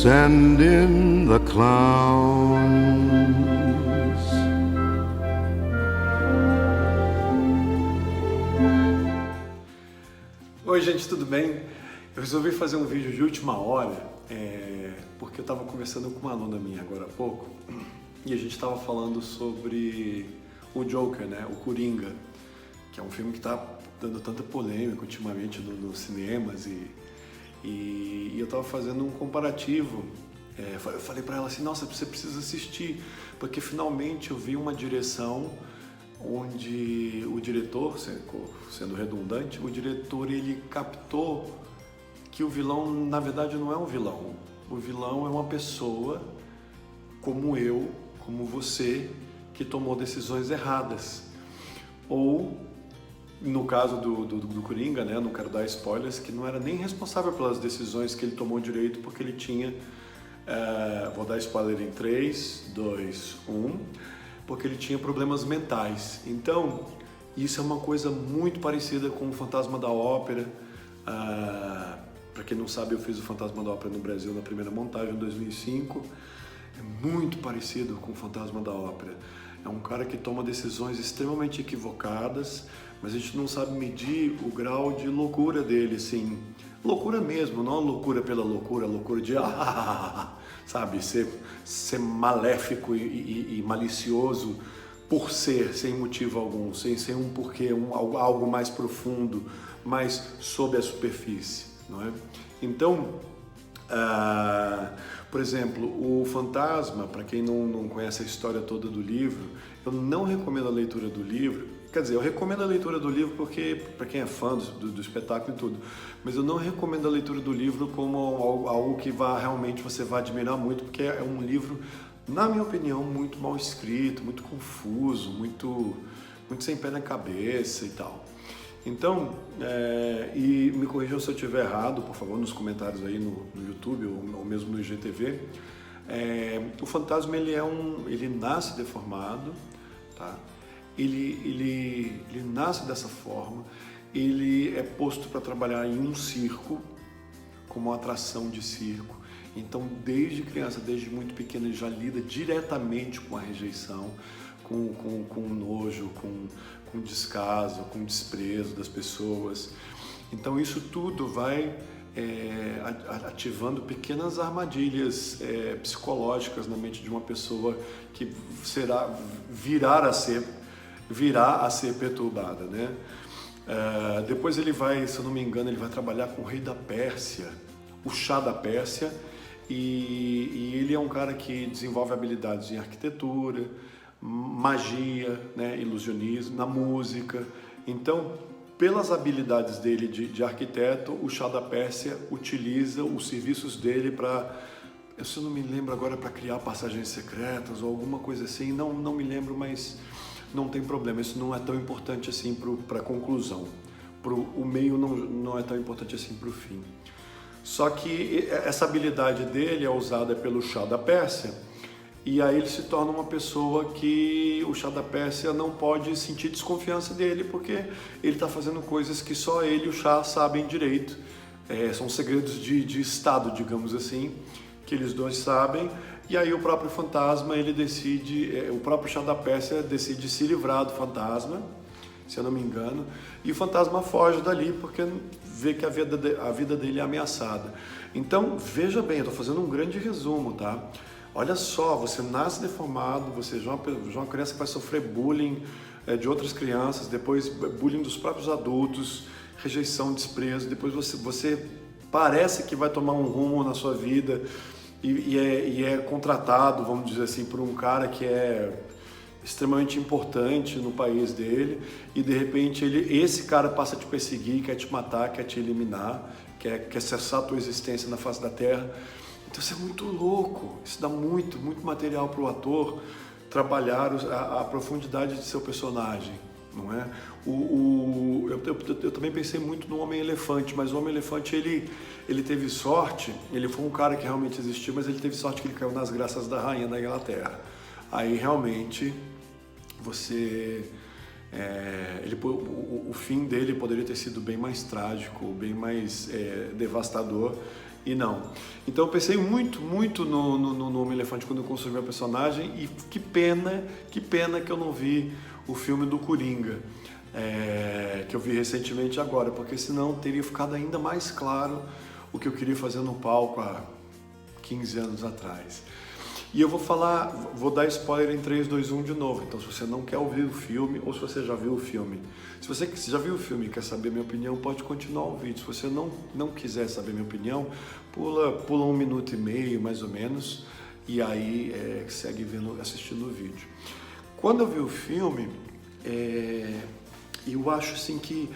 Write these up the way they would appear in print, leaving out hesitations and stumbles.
send in the clowns. Oi gente, tudo bem? Eu resolvi fazer um vídeo de última hora porque eu estava conversando com uma aluna minha agora há pouco e a gente estava falando sobre o Joker, né? O Coringa, que é um filme que está dando tanta polêmica ultimamente nos cinemas e eu estava fazendo um comparativo. Eu falei para ela assim, nossa, você precisa assistir, porque finalmente eu vi uma direção onde o diretor, sendo redundante, o diretor ele captou que o vilão na verdade não é um vilão. O vilão é uma pessoa como eu, como você, que tomou decisões erradas. Ou, no caso do Coringa, né, não quero dar spoilers, que não era nem responsável pelas decisões que ele tomou direito, porque ele tinha, vou dar spoiler em 3, 2, 1, porque ele tinha problemas mentais. Então, isso é uma coisa muito parecida com o Fantasma da Ópera. Para quem não sabe, eu fiz o Fantasma da Ópera no Brasil na primeira montagem em 2005. É muito parecido com o Fantasma da Ópera. É um cara que toma decisões extremamente equivocadas, mas a gente não sabe medir o grau de loucura dele, assim. Loucura mesmo, não loucura pela loucura, loucura de sabe, ser maléfico e malicioso por ser, sem motivo algum, sem ser um porquê, algo mais profundo, mais sob a superfície, não é? Então, por exemplo, o Fantasma, para quem não conhece a história toda do livro, eu não recomendo a leitura do livro. Quer dizer, eu recomendo a leitura do livro porque, para quem é fã do espetáculo e tudo, mas eu não recomendo a leitura do livro como algo que realmente você vai admirar muito, porque é um livro, na minha opinião, muito mal escrito, muito confuso, muito sem pé na cabeça e tal. Então, e me corrijam se eu estiver errado, por favor, nos comentários aí no YouTube ou mesmo no IGTV. O fantasma, ele nasce deformado, tá? Ele nasce dessa forma, ele é posto para trabalhar em um circo, como uma atração de circo. Então, desde criança, desde muito pequeno, ele já lida diretamente com a rejeição, com nojo, com descaso, com desprezo das pessoas. Então, isso tudo vai ativando pequenas armadilhas psicológicas na mente de uma pessoa que virá a ser perturbada, né? Depois ele vai, se eu não me engano, ele vai trabalhar com o rei da Pérsia, o Shah da Pérsia, e ele é um cara que desenvolve habilidades em arquitetura, magia, né, ilusionismo, na música. Então, pelas habilidades dele de arquiteto, o Shah da Pérsia utiliza os serviços dele para, se eu não me lembro agora, para criar passagens secretas ou alguma coisa assim, não me lembro, mas não tem problema, isso não é tão importante assim para a conclusão, o meio não é tão importante assim para o fim. Só que essa habilidade dele é usada pelo Shah da Pérsia, e aí ele se torna uma pessoa que o Shah da Pérsia não pode sentir desconfiança dele, porque ele está fazendo coisas que só ele e o Shah sabem direito. São segredos de Estado, digamos assim, que eles dois sabem. E aí o próprio fantasma, ele decide, o próprio Shah da Pérsia decide se livrar do fantasma, se eu não me engano, e o fantasma foge dali porque vê que a vida dele é ameaçada. Então, veja bem, eu estou fazendo um grande resumo, tá? Olha só, você nasce deformado, você já é uma criança que vai sofrer bullying de outras crianças, depois bullying dos próprios adultos, rejeição, desprezo, depois você parece que vai tomar um rumo na sua vida e é contratado, vamos dizer assim, por um cara que é extremamente importante no país dele, e de repente esse cara passa a te perseguir, quer te matar, quer te eliminar, quer cessar a tua existência na face da terra. Então isso é muito louco, isso dá muito material para o ator trabalhar a profundidade de seu personagem, não é? Eu também pensei muito no Homem-Elefante, mas o Homem-Elefante ele teve sorte, ele foi um cara que realmente existiu, mas ele teve sorte que ele caiu nas graças da rainha da Inglaterra. Aí realmente o fim dele poderia ter sido bem mais trágico, bem mais devastador, e não. Então eu pensei muito no Homem-Elefante quando eu construí meu personagem, e que pena que eu não vi o filme do Coringa, que eu vi recentemente agora, porque senão teria ficado ainda mais claro o que eu queria fazer no palco há 15 anos atrás. E eu vou dar spoiler em 3, 2, 1 de novo. Então, se você não quer ouvir o filme, ou se você já viu o filme, se você já viu o filme e quer saber minha opinião, pode continuar o vídeo. Se você não quiser saber minha opinião, pula 1 minuto e meio, mais ou menos, e aí segue assistindo o vídeo. Quando eu vi o filme, eu acho assim que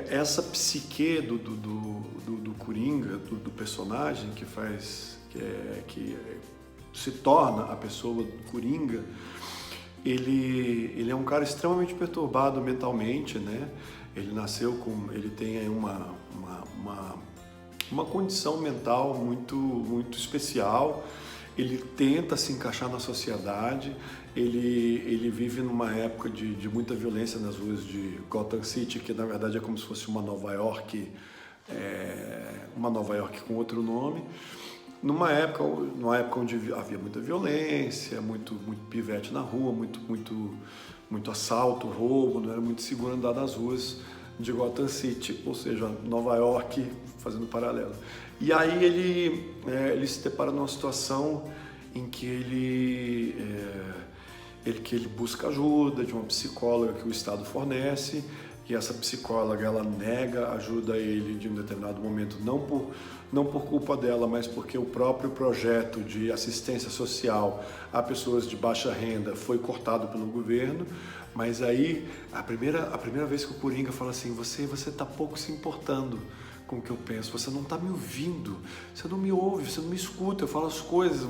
essa psique do Coringa, do personagem que se torna a pessoa do Coringa, ele é um cara extremamente perturbado mentalmente, né? Ele tem aí uma condição mental muito especial. Ele tenta se encaixar na sociedade, ele vive numa época de muita violência nas ruas de Gotham City, que na verdade é como se fosse uma Nova York com outro nome. Numa época onde havia muita violência, muito pivete na rua, muito assalto, roubo, não era muito seguro andar nas ruas de Gotham City, ou seja, Nova York, fazendo paralelo. E aí ele se depara numa situação em que ele busca ajuda de uma psicóloga que o Estado fornece, e essa psicóloga ela nega ajuda a ele de um determinado momento, não por culpa dela, mas porque o próprio projeto de assistência social a pessoas de baixa renda foi cortado pelo governo. Mas aí, a primeira vez que o Coringa fala assim, você está pouco se importando com o que eu penso, você não está me ouvindo, você não me ouve, você não me escuta, eu falo as coisas,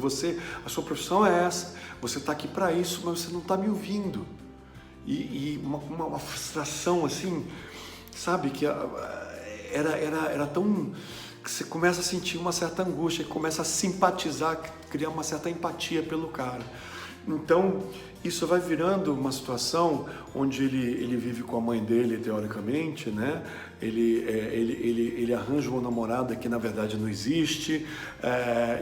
a sua profissão é essa, você está aqui para isso, mas você não está me ouvindo. E uma frustração assim, sabe, que era tão... que você começa a sentir uma certa angústia, começa a simpatizar, criar uma certa empatia pelo cara. Então, isso vai virando uma situação onde ele vive com a mãe dele, teoricamente, né? Ele arranja uma namorada que na verdade não existe,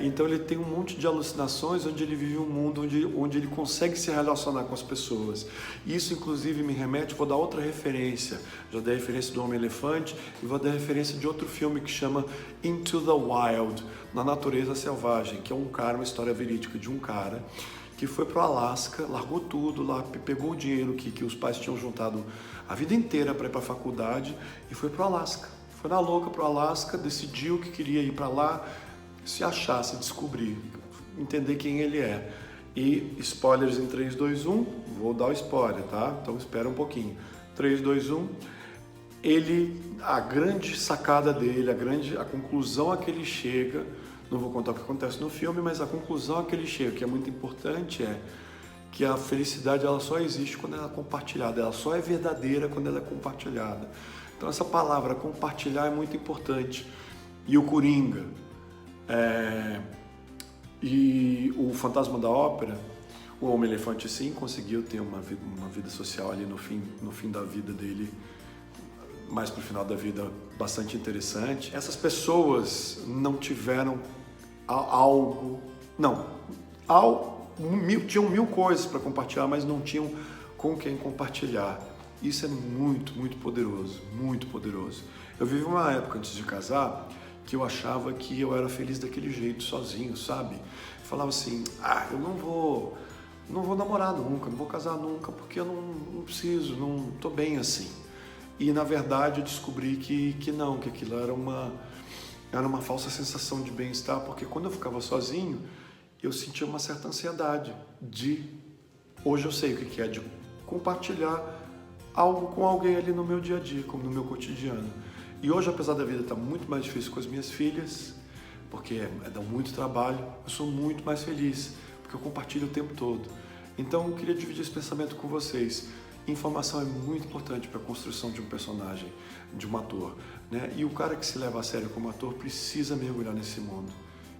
então ele tem um monte de alucinações onde ele vive um mundo onde ele consegue se relacionar com as pessoas. Isso inclusive me remete, vou dar outra referência, já dei a referência do Homem-Elefante e vou dar a referência de outro filme que chama Into the Wild, Na Natureza Selvagem, que é uma história verídica de um cara que foi para o Alasca, largou tudo lá, pegou o dinheiro que os pais tinham juntado a vida inteira para ir para a faculdade e foi para o Alasca. Foi na louca para o Alasca, decidiu que queria ir para lá, se achar, se descobrir, entender quem ele é. E spoilers em 3, 2, 1, vou dar o spoiler, tá? Então espera um pouquinho. 3, 2, 1, a grande sacada dele, a conclusão a que ele chega, não vou contar o que acontece no filme, mas a conclusão a que ele chega, que é muito importante, é que a felicidade ela só existe quando ela é compartilhada, ela só é verdadeira quando ela é compartilhada. Então essa palavra compartilhar é muito importante. E o Coringa, e o Fantasma da Ópera, o Homem-Elefante sim conseguiu ter uma vida social ali no fim da vida dele, mais pro final da vida, bastante interessante. Essas pessoas não tiveram tinham mil coisas para compartilhar, mas não tinham com quem compartilhar. Isso é muito poderoso, muito poderoso. Eu vivi uma época antes de casar que eu achava que eu era feliz daquele jeito, sozinho, sabe? Eu falava assim, eu não vou namorar nunca, não vou casar nunca, porque eu não preciso, não tô bem assim. E na verdade eu descobri que aquilo era uma falsa sensação de bem-estar, porque quando eu ficava sozinho, eu sentia uma certa ansiedade hoje eu sei o que é de compartilhar algo com alguém ali no meu dia a dia, como no meu cotidiano. E hoje, apesar da vida estar muito mais difícil com as minhas filhas, porque dá muito trabalho, eu sou muito mais feliz, porque eu compartilho o tempo todo. Então eu queria dividir esse pensamento com vocês. Informação é muito importante para a construção de um personagem, de um ator, né? E o cara que se leva a sério como ator precisa mergulhar nesse mundo,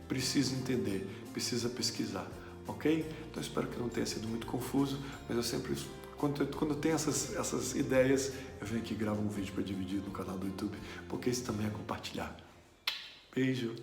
precisa entender, precisa pesquisar, ok? Então espero que não tenha sido muito confuso, mas eu sempre, quando eu tenho essas ideias, eu venho aqui e gravo um vídeo para dividir no canal do YouTube, porque isso também é compartilhar. Beijo!